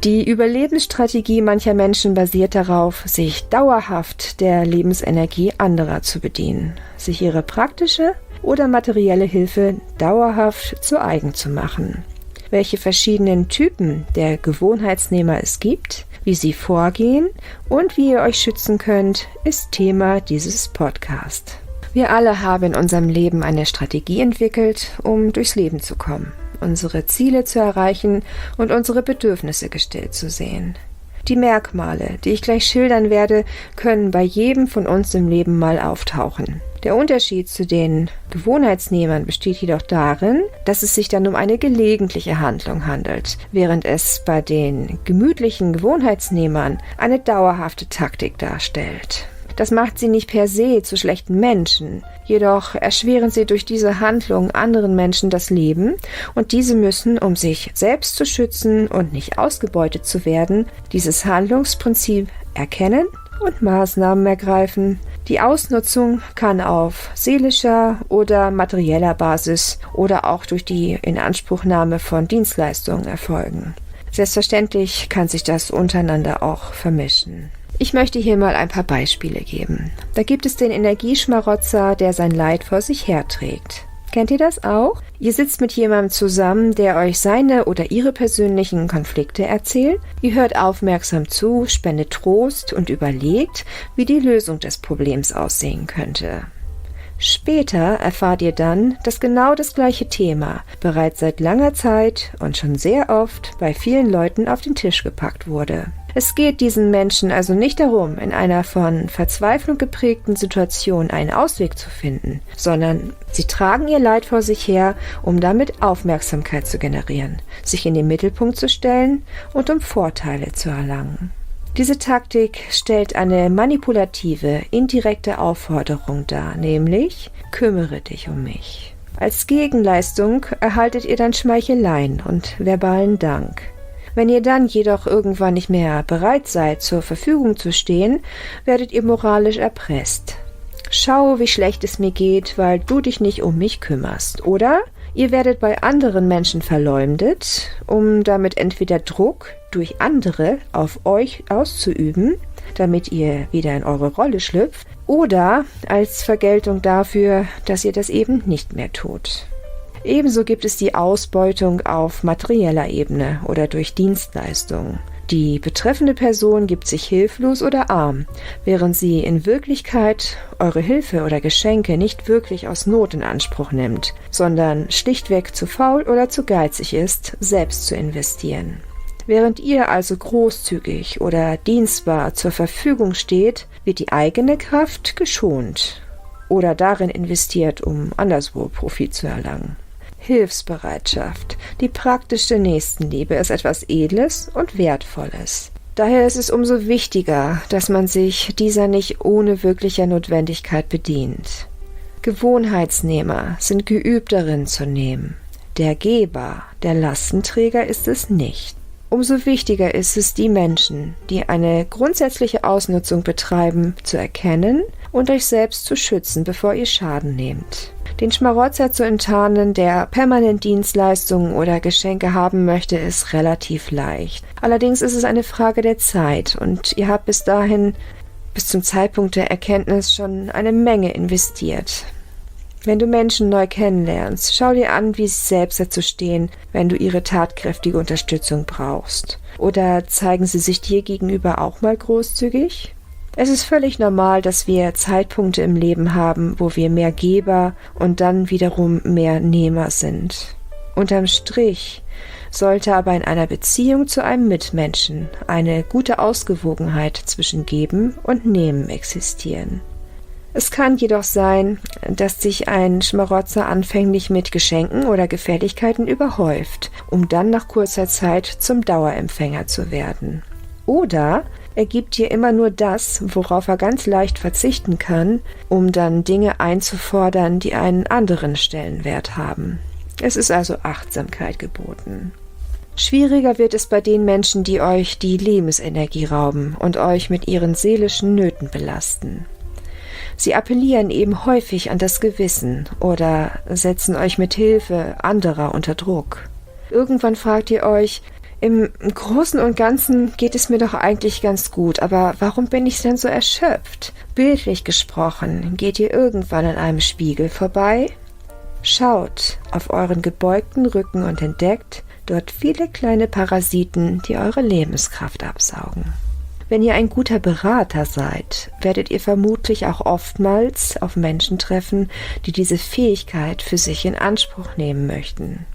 Die Überlebensstrategie mancher Menschen basiert darauf, sich dauerhaft der Lebensenergie anderer zu bedienen, sich ihre praktische oder materielle Hilfe dauerhaft zu eigen zu machen. Welche verschiedenen Typen der Gewohnheitsnehmer es gibt, wie sie vorgehen und wie ihr euch schützen könnt, ist Thema dieses Podcasts. Wir alle haben in unserem Leben eine Strategie entwickelt, um durchs Leben zu kommen, unsere Ziele zu erreichen und unsere Bedürfnisse gestillt zu sehen. Die Merkmale, die ich gleich schildern werde, können bei jedem von uns im Leben mal auftauchen. Der Unterschied zu den Gewohnheitsnehmern besteht jedoch darin, dass es sich dann um eine gelegentliche Handlung handelt, während es bei den gemütlichen Gewohnheitsnehmern eine dauerhafte Taktik darstellt. Das macht sie nicht per se zu schlechten Menschen, jedoch erschweren sie durch diese Handlung anderen Menschen das Leben und diese müssen, um sich selbst zu schützen und nicht ausgebeutet zu werden, dieses Handlungsprinzip erkennen und Maßnahmen ergreifen. Die Ausnutzung kann auf seelischer oder materieller Basis oder auch durch die Inanspruchnahme von Dienstleistungen erfolgen. Selbstverständlich kann sich das untereinander auch vermischen. Ich möchte hier mal ein paar Beispiele geben. Da gibt es den Energieschmarotzer, der sein Leid vor sich herträgt. Kennt ihr das auch? Ihr sitzt mit jemandem zusammen, der euch seine oder ihre persönlichen Konflikte erzählt. Ihr hört aufmerksam zu, spendet Trost und überlegt, wie die Lösung des Problems aussehen könnte. Später erfahrt ihr dann, dass genau das gleiche Thema bereits seit langer Zeit und schon sehr oft bei vielen Leuten auf den Tisch gepackt wurde. Es geht diesen Menschen also nicht darum, in einer von Verzweiflung geprägten Situation einen Ausweg zu finden, sondern sie tragen ihr Leid vor sich her, um damit Aufmerksamkeit zu generieren, sich in den Mittelpunkt zu stellen und um Vorteile zu erlangen. Diese Taktik stellt eine manipulative, indirekte Aufforderung dar, nämlich kümmere dich um mich. Als Gegenleistung erhaltet ihr dann Schmeicheleien und verbalen Dank. Wenn ihr dann jedoch irgendwann nicht mehr bereit seid, zur Verfügung zu stehen, werdet ihr moralisch erpresst. Schau, wie schlecht es mir geht, weil du dich nicht um mich kümmerst. Oder ihr werdet bei anderen Menschen verleumdet, um damit entweder Druck durch andere auf euch auszuüben, damit ihr wieder in eure Rolle schlüpft, oder als Vergeltung dafür, dass ihr das eben nicht mehr tut. Ebenso gibt es die Ausbeutung auf materieller Ebene oder durch Dienstleistungen. Die betreffende Person gibt sich hilflos oder arm, während sie in Wirklichkeit eure Hilfe oder Geschenke nicht wirklich aus Not in Anspruch nimmt, sondern schlichtweg zu faul oder zu geizig ist, selbst zu investieren. Während ihr also großzügig oder dienstbar zur Verfügung steht, wird die eigene Kraft geschont oder darin investiert, um anderswo Profit zu erlangen. Hilfsbereitschaft, die praktische Nächstenliebe ist etwas Edles und Wertvolles. Daher ist es umso wichtiger, dass man sich dieser nicht ohne wirklicher Notwendigkeit bedient. Gewohnheitsnehmer sind geübt darin zu nehmen. Der Geber, der Lastenträger ist es nicht. Umso wichtiger ist es, die Menschen, die eine grundsätzliche Ausnutzung betreiben, zu erkennen und euch selbst zu schützen, bevor ihr Schaden nehmt. Den Schmarotzer zu enttarnen, der permanent Dienstleistungen oder Geschenke haben möchte, ist relativ leicht. Allerdings ist es eine Frage der Zeit und ihr habt bis zum Zeitpunkt der Erkenntnis schon eine Menge investiert. Wenn du Menschen neu kennenlernst, schau dir an, wie sie selbst dazu stehen, wenn du ihre tatkräftige Unterstützung brauchst. Oder zeigen sie sich dir gegenüber auch mal großzügig? Es ist völlig normal, dass wir Zeitpunkte im Leben haben, wo wir mehr Geber und dann wiederum mehr Nehmer sind. Unterm Strich sollte aber in einer Beziehung zu einem Mitmenschen eine gute Ausgewogenheit zwischen Geben und Nehmen existieren. Es kann jedoch sein, dass sich ein Schmarotzer anfänglich mit Geschenken oder Gefälligkeiten überhäuft, um dann nach kurzer Zeit zum Dauerempfänger zu werden. Oder er gibt dir immer nur das, worauf er ganz leicht verzichten kann, um dann Dinge einzufordern, die einen anderen Stellenwert haben. Es ist also Achtsamkeit geboten. Schwieriger wird es bei den Menschen, die euch die Lebensenergie rauben und euch mit ihren seelischen Nöten belasten. Sie appellieren eben häufig an das Gewissen oder setzen euch mit Hilfe anderer unter Druck. Irgendwann fragt ihr euch, Im Großen und Ganzen geht es mir doch eigentlich ganz gut, aber warum bin ich denn so erschöpft? Bildlich gesprochen, geht ihr irgendwann an einem Spiegel vorbei? Schaut auf euren gebeugten Rücken und entdeckt dort viele kleine Parasiten, die eure Lebenskraft absaugen. Wenn ihr ein guter Berater seid, werdet ihr vermutlich auch oftmals auf Menschen treffen, die diese Fähigkeit für sich in Anspruch nehmen möchten.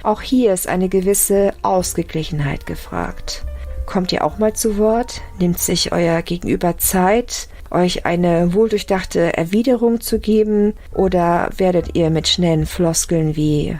Auch hier ist eine gewisse Ausgeglichenheit gefragt. Kommt ihr auch mal zu Wort? Nimmt sich euer Gegenüber Zeit, euch eine wohldurchdachte Erwiderung zu geben? Oder werdet ihr mit schnellen Floskeln wie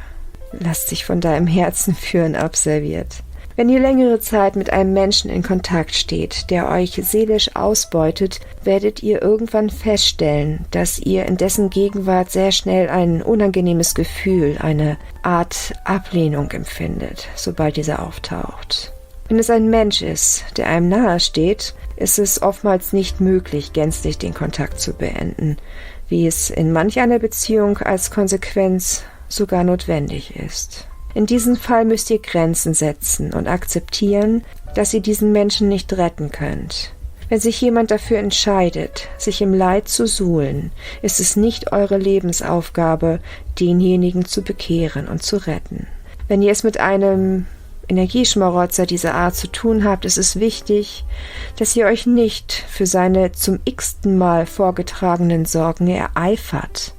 »Lasst sich von deinem Herzen führen« abserviert? Wenn ihr längere Zeit mit einem Menschen in Kontakt steht, der euch seelisch ausbeutet, werdet ihr irgendwann feststellen, dass ihr in dessen Gegenwart sehr schnell ein unangenehmes Gefühl, eine Art Ablehnung empfindet, sobald dieser auftaucht. Wenn es ein Mensch ist, der einem nahe steht, ist es oftmals nicht möglich, gänzlich den Kontakt zu beenden, wie es in manch einer Beziehung als Konsequenz sogar notwendig ist. In diesem Fall müsst ihr Grenzen setzen und akzeptieren, dass ihr diesen Menschen nicht retten könnt. Wenn sich jemand dafür entscheidet, sich im Leid zu suhlen, ist es nicht eure Lebensaufgabe, denjenigen zu bekehren und zu retten. Wenn ihr es mit einem Energieschmarotzer dieser Art zu tun habt, ist es wichtig, dass ihr euch nicht für seine zum x-ten Mal vorgetragenen Sorgen ereifert.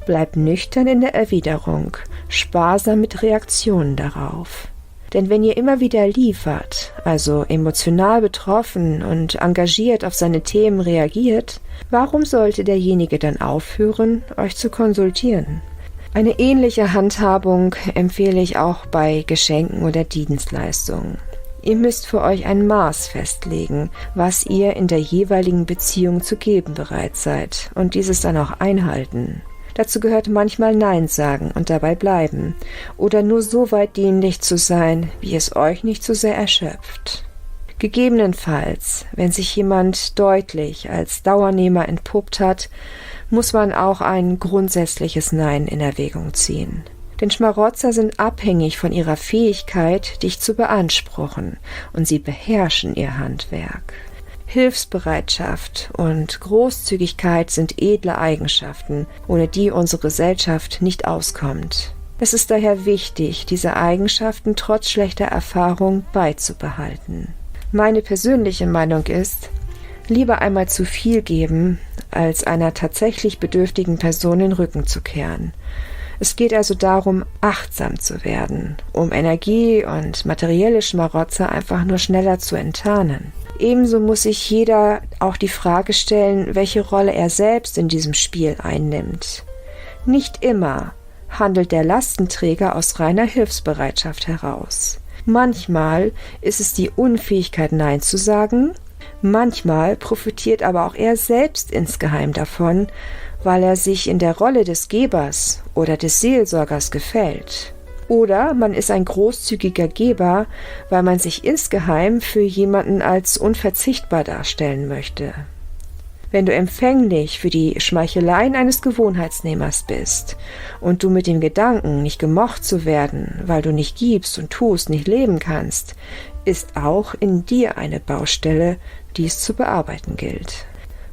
Bleibt nüchtern in der Erwiderung, sparsam mit Reaktionen darauf. Denn wenn ihr immer wieder liefert, also emotional betroffen und engagiert auf seine Themen reagiert, warum sollte derjenige dann aufhören, euch zu konsultieren? Eine ähnliche Handhabung empfehle ich auch bei Geschenken oder Dienstleistungen. Ihr müsst für euch ein Maß festlegen, was ihr in der jeweiligen Beziehung zu geben bereit seid und dieses dann auch einhalten. Dazu gehört manchmal Nein sagen und dabei bleiben oder nur so weit dienlich zu sein, wie es euch nicht so sehr erschöpft. Gegebenenfalls, wenn sich jemand deutlich als Dauernehmer entpuppt hat, muss man auch ein grundsätzliches Nein in Erwägung ziehen. Denn Schmarotzer sind abhängig von ihrer Fähigkeit, dich zu beanspruchen, und sie beherrschen ihr Handwerk. Hilfsbereitschaft und Großzügigkeit sind edle Eigenschaften, ohne die unsere Gesellschaft nicht auskommt. Es ist daher wichtig, diese Eigenschaften trotz schlechter Erfahrung beizubehalten. Meine persönliche Meinung ist, lieber einmal zu viel geben, als einer tatsächlich bedürftigen Person den Rücken zu kehren. Es geht also darum, achtsam zu werden, um Energie und materielle Schmarotzer einfach nur schneller zu enttarnen. Ebenso muss sich jeder auch die Frage stellen, welche Rolle er selbst in diesem Spiel einnimmt. Nicht immer handelt der Lastenträger aus reiner Hilfsbereitschaft heraus. Manchmal ist es die Unfähigkeit, Nein zu sagen, manchmal profitiert aber auch er selbst insgeheim davon, weil er sich in der Rolle des Gebers oder des Seelsorgers gefällt. Oder man ist ein großzügiger Geber, weil man sich insgeheim für jemanden als unverzichtbar darstellen möchte. Wenn du empfänglich für die Schmeicheleien eines Gewohnheitsnehmers bist und du mit dem Gedanken, nicht gemocht zu werden, weil du nicht gibst und tust, nicht leben kannst, ist auch in dir eine Baustelle, die es zu bearbeiten gilt.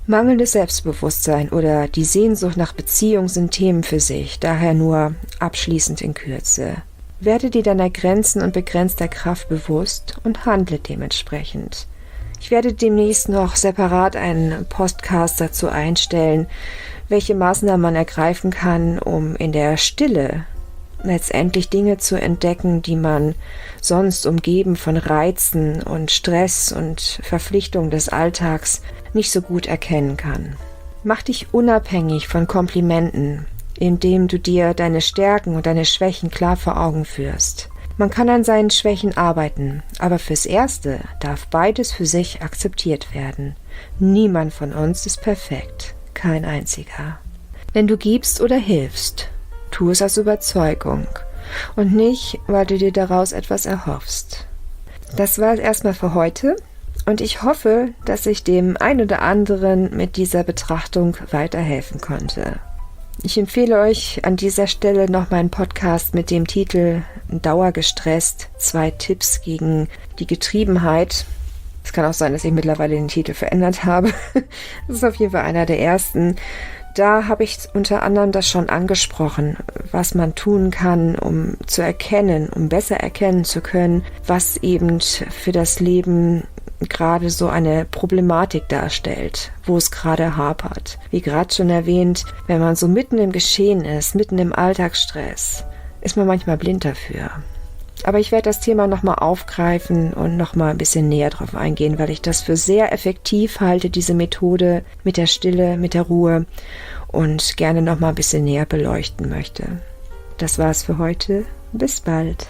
Mangelndes Selbstbewusstsein oder die Sehnsucht nach Beziehung sind Themen für sich, daher nur abschließend in Kürze. Werde dir deiner Grenzen und begrenzter Kraft bewusst und handle dementsprechend. Ich werde demnächst noch separat einen Podcast dazu einstellen, welche Maßnahmen man ergreifen kann, um in der Stille letztendlich Dinge zu entdecken, die man sonst umgeben von Reizen und Stress und Verpflichtungen des Alltags nicht so gut erkennen kann. Mach dich unabhängig von Komplimenten, indem du dir deine Stärken und deine Schwächen klar vor Augen führst. Man kann an seinen Schwächen arbeiten, aber fürs Erste darf beides für sich akzeptiert werden. Niemand von uns ist perfekt, kein einziger. Wenn du gibst oder hilfst, tu es aus Überzeugung und nicht, weil du dir daraus etwas erhoffst. Das war es erstmal für heute und ich hoffe, dass ich dem ein oder anderen mit dieser Betrachtung weiterhelfen konnte. Ich empfehle euch an dieser Stelle noch meinen Podcast mit dem Titel Dauergestresst, 2 Tipps gegen die Getriebenheit. Es kann auch sein, dass ich mittlerweile den Titel verändert habe. Das ist auf jeden Fall einer der ersten. Da habe ich unter anderem das schon angesprochen, was man tun kann, um zu erkennen, um besser erkennen zu können, was eben für das Leben gerade so eine Problematik darstellt, wo es gerade hapert. Wie gerade schon erwähnt, wenn man so mitten im Geschehen ist, mitten im Alltagsstress, ist man manchmal blind dafür. Aber ich werde das Thema nochmal aufgreifen und nochmal ein bisschen näher drauf eingehen, weil ich das für sehr effektiv halte, diese Methode mit der Stille, mit der Ruhe, und gerne nochmal ein bisschen näher beleuchten möchte. Das war's für heute. Bis bald.